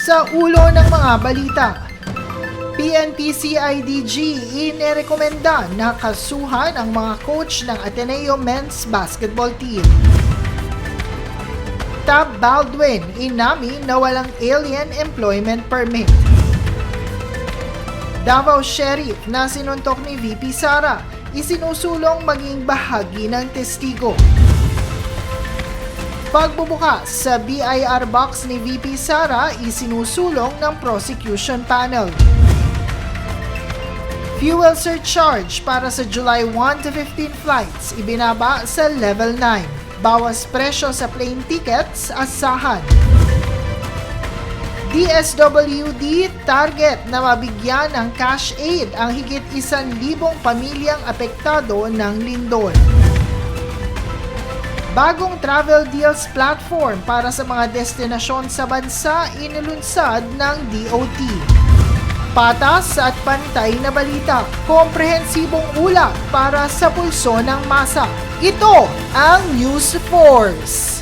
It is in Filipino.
Sa ulo ng mga balita, PNP-CIDG inirekomenda na kasuhan ang mga coach ng Ateneo Men's Basketball Team. Tab Baldwin inamin na walang alien employment permit. Davao Sheriff na sinuntok ni VP Sara, isinusulong maging bahagi ng testigo. Pagbubukas sa BIR box ni VP Sara, isinusulong ng prosecution panel. Fuel surcharge para sa July 1 to 15 flights ibinaba sa Level 9. Bawas presyo sa plane tickets, asahan. DSWD target na mabigyan ng cash aid ang higit 1,000 pamilyang apektado ng lindol. Bagong travel deals platform para sa mga destinasyon sa bansa inilunsad ng DOT. Patas at pantay na balita, komprehensibong ulat para sa pulso ng masa. Ito ang News Force.